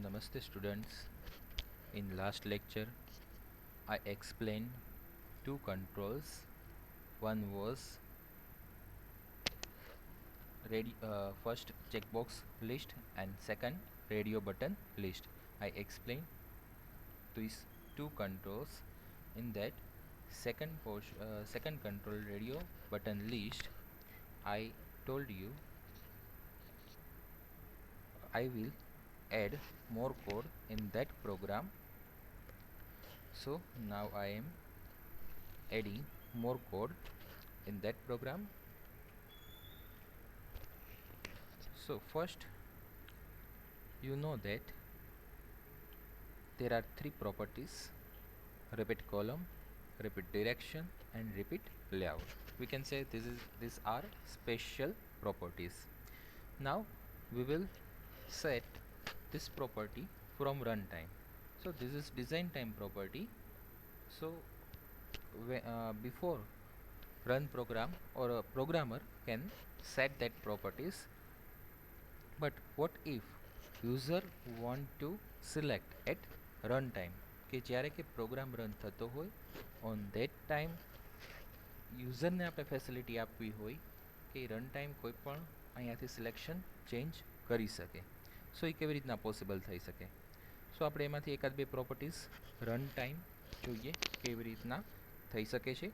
Namaste students. In last lecture I explained two controls. One was first checkbox list and second radio button list. I explained these two controls. In that second control radio button list, I told you I will add more code in that program. So now I am adding more code in that program. So first, you know that there are three properties: repeat column, repeat direction and repeat layout. We can say these are special properties. Now we will set this property from runtime. So this is design time property. So before run program, or a programmer can set that properties. But what if user want to select at runtime, કે જ્યારે કે program run થતો હોય on that time યુઝરને આપણે facility આપવી હોય કે રન ટાઈમ કોઈ પણ અહીંયાથી સિલેક્શન ચેન્જ કરી શકે. સો એ કેવી રીતના પોસિબલ થઈ શકે? સો આપણે એમાંથી એકાદ બે પ્રોપર્ટીઝ રન ટાઈમ જોઈએ કેવી રીતના થઈ શકે છે.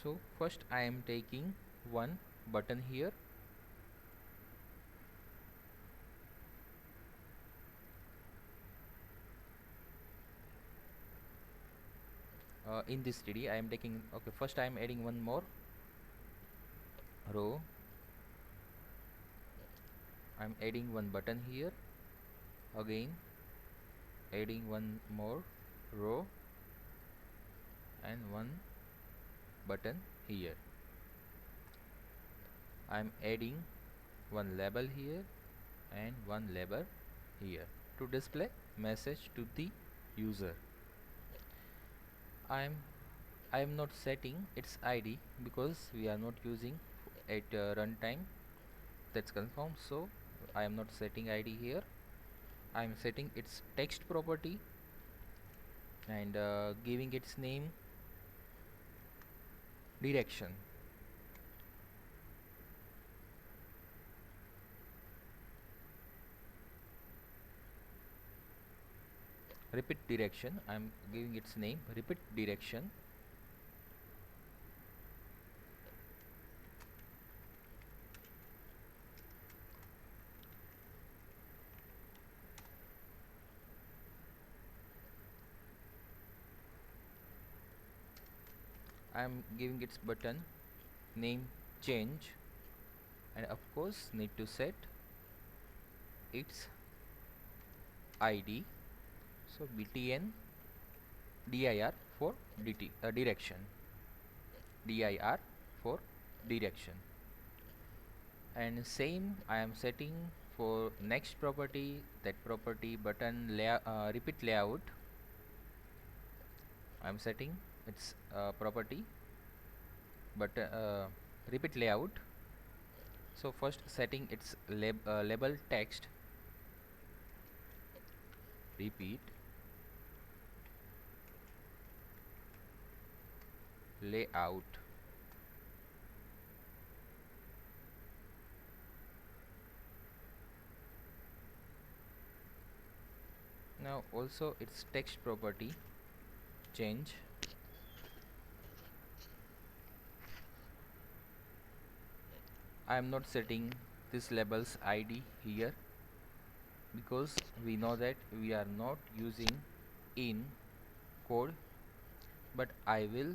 So first I am taking one button here. In this TD I am taking, okay, first I am adding one more row. I am adding one button here, again adding one more row and one button here. I am adding one label here and one label here to display message to the user. I am not setting its ID because we are not using at runtime. That's confirmed. So I am not setting ID here. I am setting its text property and giving its name direction. Repeat direction, I am giving its name repeat direction. I am giving its button name change, and of course need to set its ID. So btn dir for direction, dir for direction. And same I am setting for next property, that property button repeat layout. I am setting its property but repeat layout. So first setting its label text repeat layout. Now also its text property change. I am not setting this label's ID here because we know that we are not using in code, but I will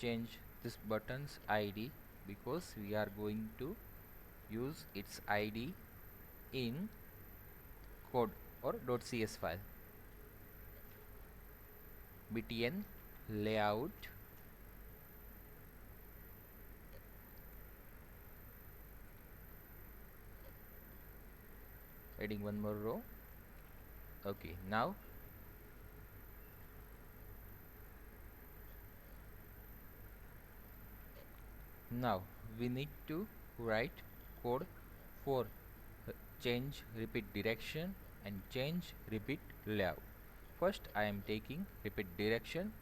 change this button's ID because we are going to use its ID in code or .cs file. btn layout adding one more row. Okay, now we need to write code for change repeat direction and change repeat layout. First I am taking repeat direction,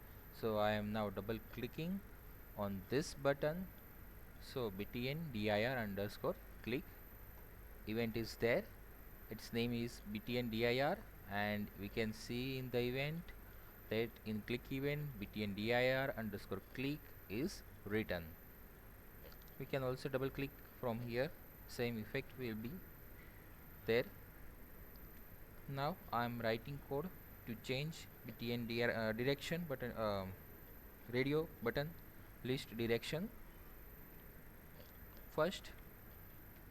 so I am now double clicking on this button. So btn dir underscore click event is there, its name is btn dir, and we can see in the event that in click event btn dir underscore click is written. We can also double click from here, same effect will be there. Now I am writing code to change btn direction button, radio button list direction. First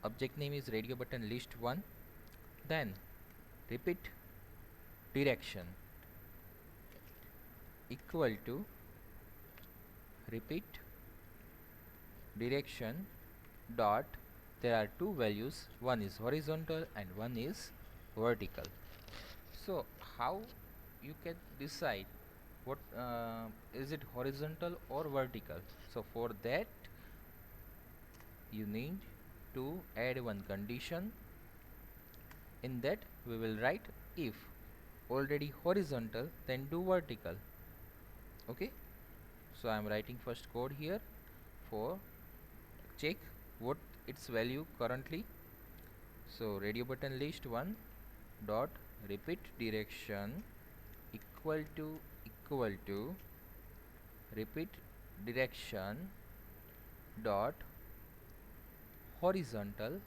object name is radio button list 1, then repeat direction equal to repeat direction dot, there are two values, one is horizontal and one is vertical. So how you can decide what is it horizontal or vertical? So for that you need to add one condition. In that we will write if already horizontal then do vertical. Okay, so I am writing first code here for check what its value currently. So radio button list 1 dot repeat direction equal to repeat direction dot horizontal.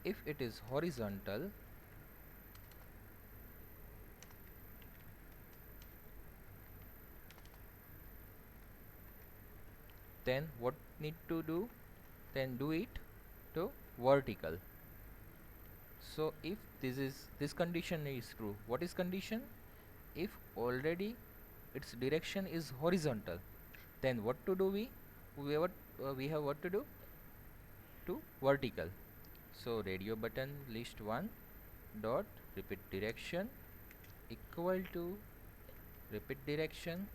If it is horizontal, then what need to do, then do it to vertical. So if this condition is true, what is condition? If already its direction is horizontal, then what to do, we have what to do to vertical. So radio button list 1 dot repeat direction equal to repeat direction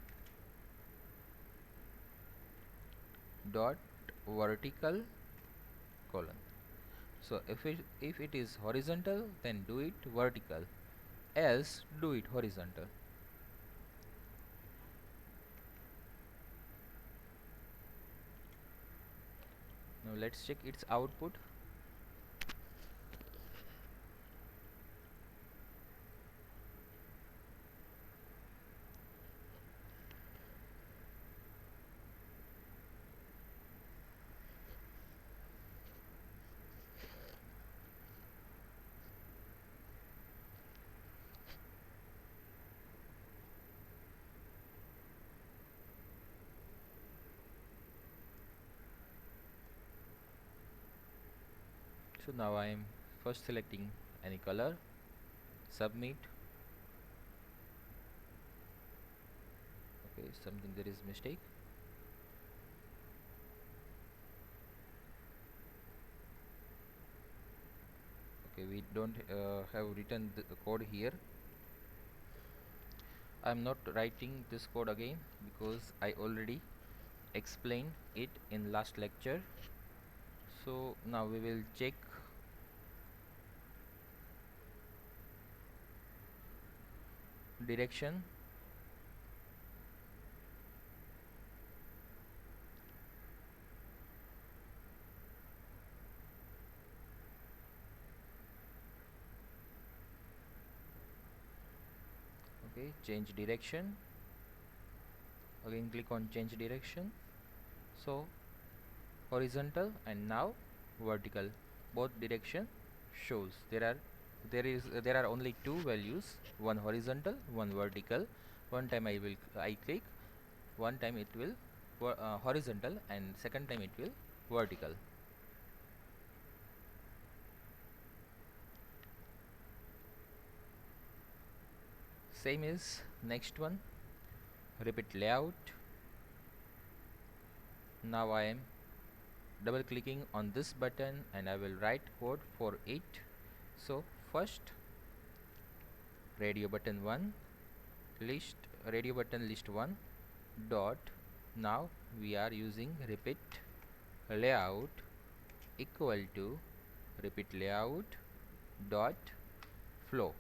dot vertical colon. So if it is horizontal, then do it vertical, else do it horizontal. Now let's check its output. So now I am first selecting any color, submit. Okay, something, there is mistake. Okay, we don't have written the code here. I am not writing this code again because I already explained it in last lecture. So now we will check direction. Okay, change direction, again click on change direction. So horizontal and now vertical, both direction shows. There are only two values, one horizontal, one vertical. One time I click, one time it will horizontal, and second time it will vertical. Same is next one, repeat layout. Now I am double clicking on this button and I will write code for it. So first radio button 1 list, radio button list 1 dot, now we are using repeat layout equal to repeat layout dot flow.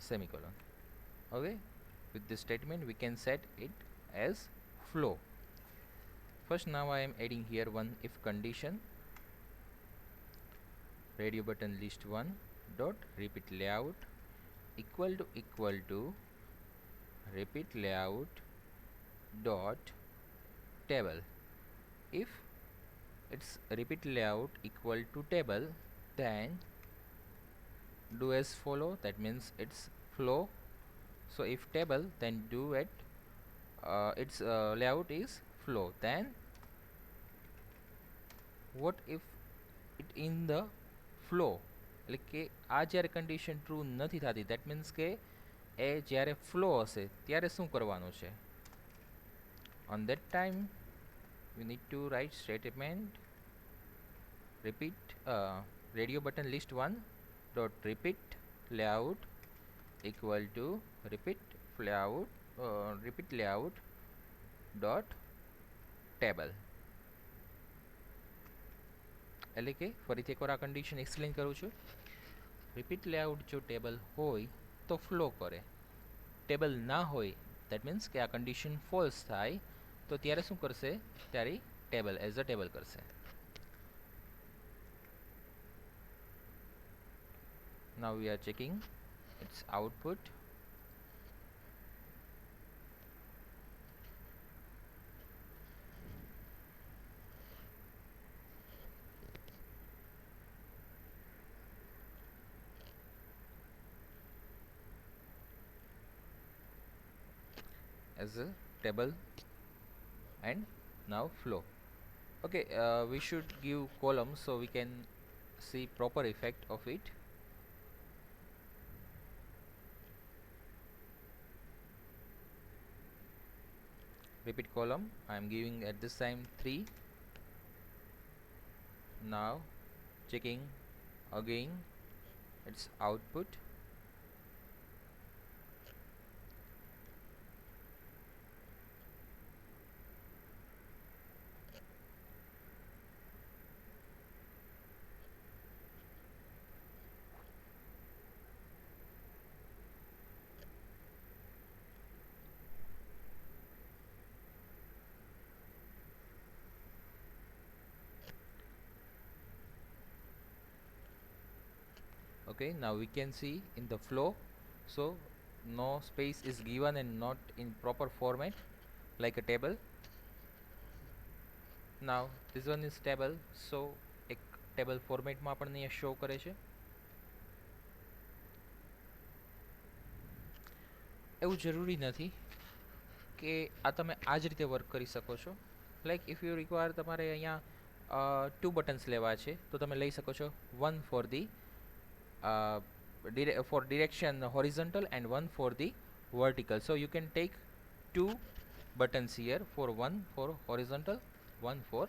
semicolon. Okay, with this statement we can set it as flow. First, now I am adding here one if condition. Radio button list 1 dot repeat layout equal to repeat layout dot table. If it's repeat layout equal to table, then do as follow, that means it's flow. So if table, then do it its layout is flow. Then what if it in the flow, એટલે કે આ જ્યારે condition true નથી થતી, that means કે એ જ્યારે flow હશે ત્યારે શું કરવાનું છે? On that time we need to write statement repeat radio button list 1 dot repeat layout equal to repeat layout dot table. એટલે કે ફરીથી એકવાર આ કન્ડિશન એક્સપ્લેન કરું છું. રિપીટ લેઆઉટ જો ટેબલ હોય તો ફ્લો કરે, ટેબલ ના હોય દેટ મીન્સ કે આ કન્ડિશન ફોલ્સ થાય તો ત્યારે શું કરશે? ત્યારે ટેબલ એઝ અ ટેબલ કરશે. Now we are checking its output. As a table and now flow. Okay, we should give columns so we can see proper effect of it. Repeat column I am giving at this time 3. Now checking again its output. Okay, now we can see in the flow, so no space is given and not in proper format like a table. Now this one is table, so એક table format માં આપણને અહીંયા show કરે છે. એવું જરૂરી નથી કે આ તમે આ જ રીતે વર્ક કરી શકો છો. લાઈક ઇફ યુ રિક્વાયર તમારે અહીંયા 2 બટન્સ લેવા છે તો તમે લઈ શકો છો. One for the for direction horizontal and one for the vertical. So you can take 2 buttons here, for one for horizontal, one for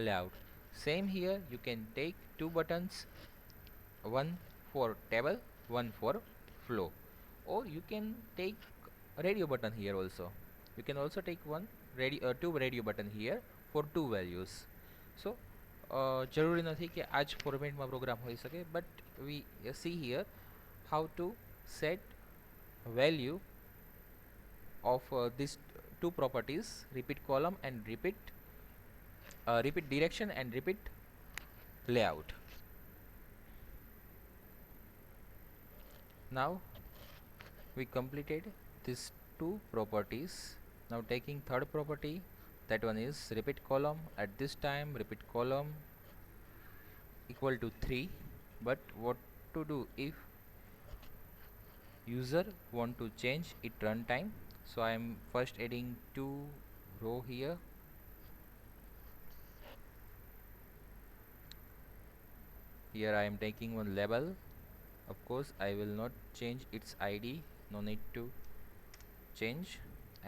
layout. Same here, you can take 2 buttons, one for table, one for flow. Or you can take radio button here also. You can also take two radio button here for 2 values. So જરૂરી નથી કે આ જ ફોર્મેટમાં programme હોઈ શકે, but we see here how to set value of these two properties, repeat column and repeat direction and repeat layout. Now we completed these 2 properties. Now taking third property, that one is repeat column. At this time repeat column equal to 3, but what to do if user want to change it runtime? So I am first adding 2 row here. Here I am taking one label. Of course I will not change its ID, no need to change,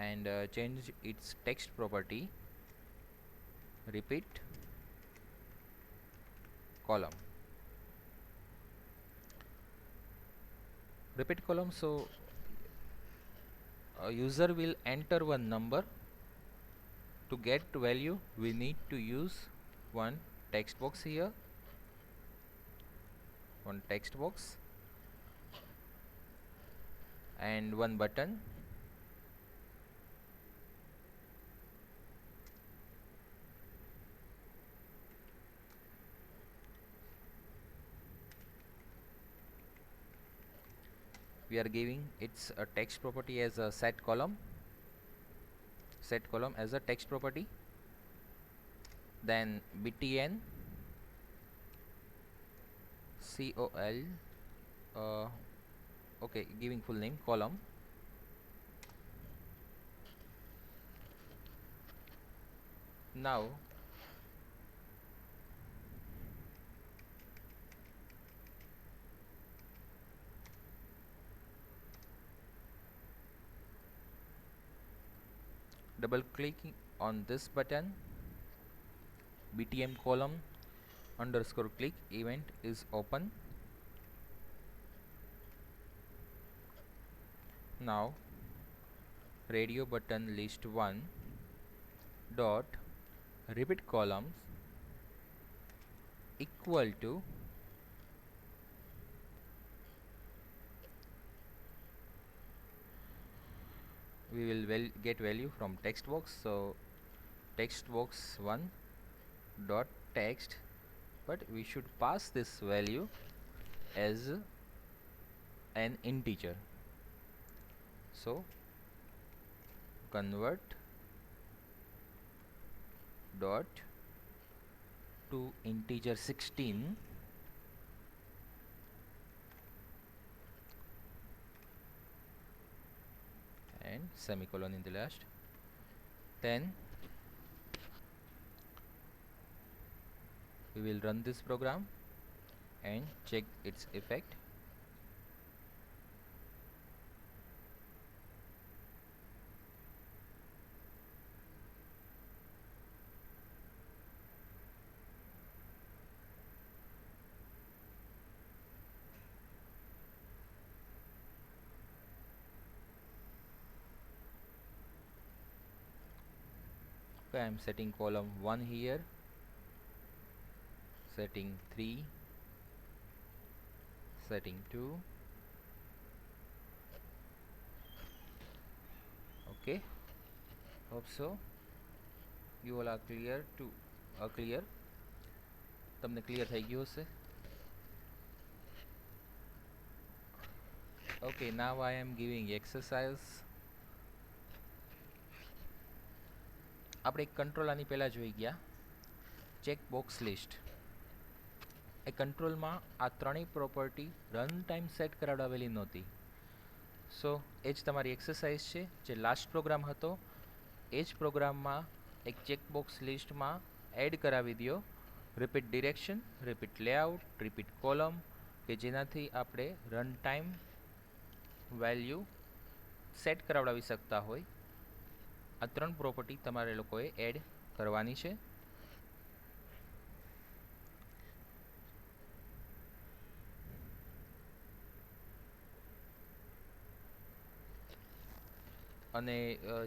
and change its text property repeat column. Repeat column, so user will enter one number. To get value we need to use one text box here, one text box. and one button. We are giving its a text property as a set column as a text property, then btn col okay, giving full name column. Now double clicking on this button, btm column underscore click event is open. Now radio button list 1 dot repeat columns equal to we will get value from text box, so text box 1 dot text, but we should pass this value as an integer, so convert dot to integer 16 and semicolon in the last. Then we will run this program and check its effect. Okay, I am setting column 1 here, setting 3, setting 2. Okay, hope so you all are clear to clear, તમને clear થઈ ગયું હશે. Okay, now I am giving exercise. આપણે એક control આની પહેલાં જોઈ ગયા, ચેક બોક્સ લિસ્ટ. એ કંટ્રોલમાં આ ત્રણેય પ્રોપર્ટી રન ટાઈમ સેટ કરાવડાવેલી નહોતી. સો એ જ તમારી એક્સરસાઇઝ છે જે લાસ્ટ પ્રોગ્રામ હતો એ જ પ્રોગ્રામમાં એક ચેકબોક્સ લિસ્ટમાં એડ કરાવી દો repeat direction, repeat layout, repeat column, કે જેનાથી આપણે રન ટાઈમ વેલ્યુ સેટ કરાવડાવી શકતા હોય. આ ત્રણ પ્રોપર્ટી તમારે લોકોએ એડ કરવાની છે. અને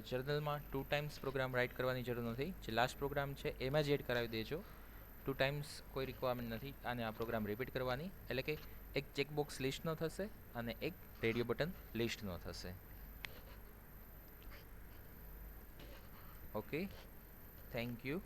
જર્નલમાં 2 ટાઈમ્સ પ્રોગ્રામ રાઇટ કરવાની જરૂર નથી, જે લાસ્ટ પ્રોગ્રામ છે એમાં જ એડ કરાવી દેજો. 2 ટાઈમ્સ કોઈ રિક્વાયરમેન્ટ નથી અને આ પ્રોગ્રામ રિપીટ કરવાની, એટલે કે એક ચેકબોક્સ લિસ્ટનો થશે અને એક રેડિયો બટન લિસ્ટનો થશે. Okay, thank you.